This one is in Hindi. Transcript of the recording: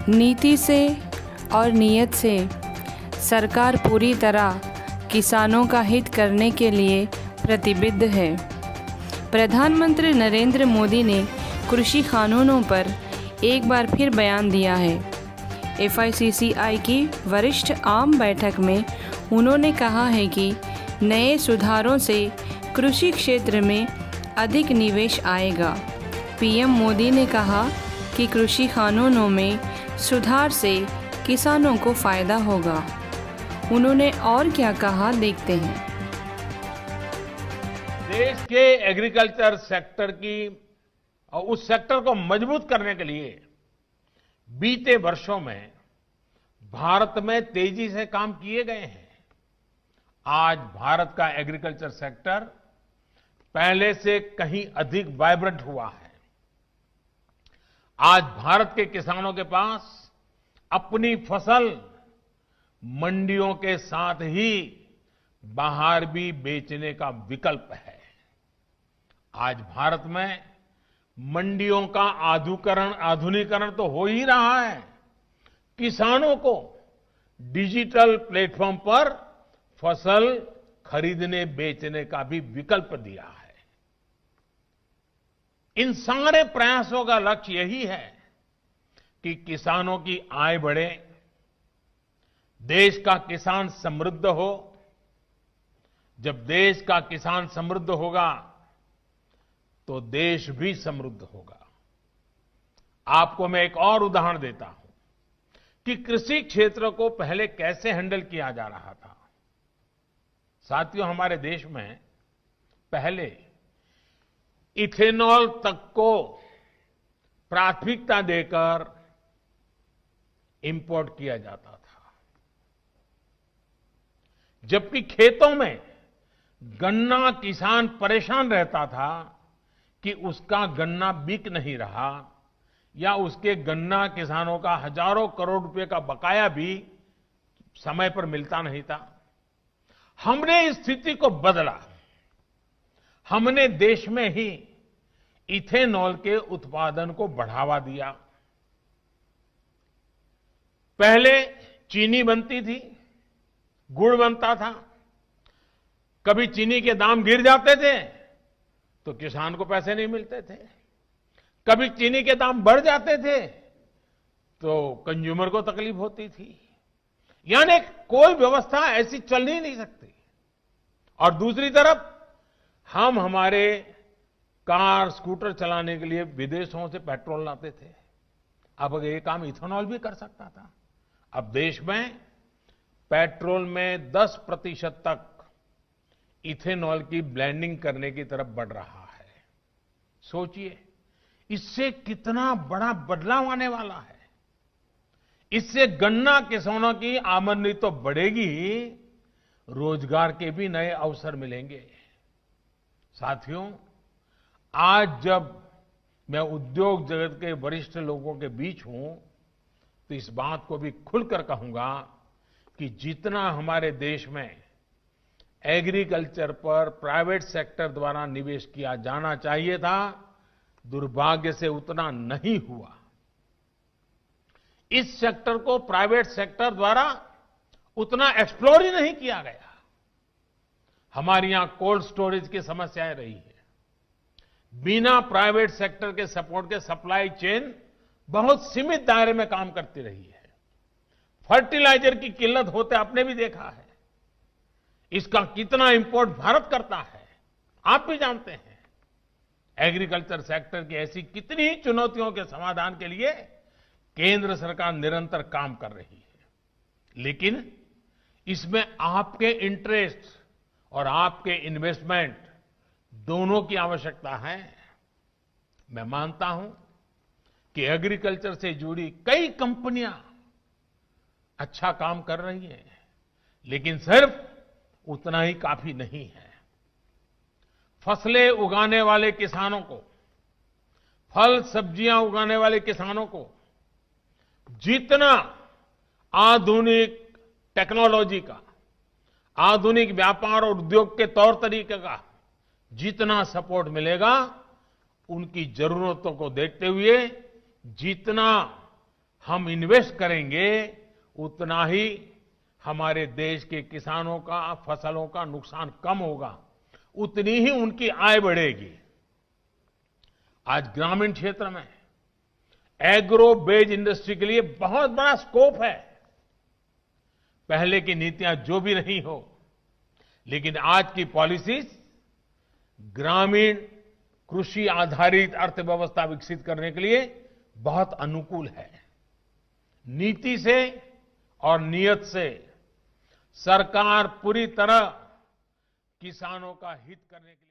नीति से और नीयत से सरकार पूरी तरह किसानों का हित करने के लिए प्रतिबद्ध है। प्रधानमंत्री नरेंद्र मोदी ने कृषि कानूनों पर एक बार फिर बयान दिया है। FICCI की वरिष्ठ आम बैठक में उन्होंने कहा है कि नए सुधारों से कृषि क्षेत्र में अधिक निवेश आएगा। PM मोदी ने कहा कि कृषि कानूनों में सुधार से किसानों को फ़ायदा होगा। उन्होंने और क्या कहा, देखते हैं। देश के एग्रीकल्चर सेक्टर की और उस सेक्टर को मजबूत करने के लिए बीते वर्षों में भारत में तेजी से काम किए गए हैं। आज भारत का एग्रीकल्चर सेक्टर पहले से कहीं अधिक वाइब्रेंट हुआ है। आज भारत के किसानों के पास अपनी फसल मंडियों के साथ ही बाहर भी बेचने का विकल्प है। आज भारत में मंडियों का आधुनिकीकरण तो हो ही रहा है। किसानों को डिजिटल प्लेटफॉर्म पर फसल खरीदने बेचने का भी विकल्प दिया है। इन सारे प्रयासों का लक्ष्य यही है कि किसानों की आय बढ़े, देश का किसान समृद्ध हो। जब देश का किसान समृद्ध होगा तो देश भी समृद्ध होगा। आपको मैं एक और उदाहरण देता हूं कि कृषि क्षेत्र को पहले कैसे हैंडल किया जा रहा था। साथियों, हमारे देश में पहले इथेनॉल तक को प्राथमिकता देकर इंपोर्ट किया जाता था, जबकि खेतों में गन्ना किसान परेशान रहता था कि उसका गन्ना बिक नहीं रहा या उसके गन्ना किसानों का हजारों करोड़ रुपए का बकाया भी समय पर मिलता नहीं था। हमने इस स्थिति को बदला। हमने देश में ही इथेनॉल के उत्पादन को बढ़ावा दिया। पहले चीनी बनती थी, गुड़ बनता था। कभी चीनी के दाम गिर जाते थे तो किसान को पैसे नहीं मिलते थे, कभी चीनी के दाम बढ़ जाते थे तो कंज्यूमर को तकलीफ होती थी। यानी कोई व्यवस्था ऐसी चल ही नहीं सकती। और दूसरी तरफ हम हमारे कार स्कूटर चलाने के लिए विदेशों से पेट्रोल लाते थे। अब ये काम इथेनॉल भी कर सकता था। अब देश में पेट्रोल में 10% तक इथेनॉल की ब्लेंडिंग करने की तरफ बढ़ रहा है। सोचिए, इससे कितना बड़ा बदलाव आने वाला है। इससे गन्ना किसानों की आमदनी तो बढ़ेगी ही, रोजगार के भी नए अवसर मिलेंगे। साथियों, आज जब मैं उद्योग जगत के वरिष्ठ लोगों के बीच हूं तो इस बात को भी खुलकर कहूंगा कि जितना हमारे देश में एग्रीकल्चर पर प्राइवेट सेक्टर द्वारा निवेश किया जाना चाहिए था, दुर्भाग्य से उतना नहीं हुआ। इस सेक्टर को प्राइवेट सेक्टर द्वारा उतना एक्सप्लोर ही नहीं किया गया। हमारे यहां कोल्ड स्टोरेज की समस्याएं रही है। बिना प्राइवेट सेक्टर के सपोर्ट के सप्लाई चेन बहुत सीमित दायरे में काम करती रही है। फर्टिलाइजर की किल्लत होते आपने भी देखा है। इसका कितना इंपोर्ट भारत करता है, आप भी जानते हैं। एग्रीकल्चर सेक्टर की ऐसी कितनी ही चुनौतियों के समाधान के लिए केंद्र सरकार निरंतर काम कर रही है। लेकिन इसमें आपके इंटरेस्ट और आपके इन्वेस्टमेंट दोनों की आवश्यकता है। मैं मानता हूं कि एग्रीकल्चर से जुड़ी कई कंपनियां अच्छा काम कर रही हैं, लेकिन सिर्फ उतना ही काफी नहीं है। फसलें उगाने वाले किसानों को, फल सब्जियां उगाने वाले किसानों को जितना आधुनिक टेक्नोलॉजी का, आधुनिक व्यापार और उद्योग के तौर तरीके का जितना सपोर्ट मिलेगा, उनकी जरूरतों को देखते हुए जितना हम इन्वेस्ट करेंगे उतना ही हमारे देश के किसानों का फसलों का नुकसान कम होगा, उतनी ही उनकी आय बढ़ेगी। आज ग्रामीण क्षेत्र में एग्रो बेस्ड इंडस्ट्री के लिए बहुत बड़ा स्कोप है। पहले की नीतियां जो भी रही हो, लेकिन आज की पॉलिसीज ग्रामीण कृषि आधारित अर्थव्यवस्था विकसित करने के लिए बहुत अनुकूल है। नीति से और नियत से सरकार पूरी तरह किसानों का हित करने के लिए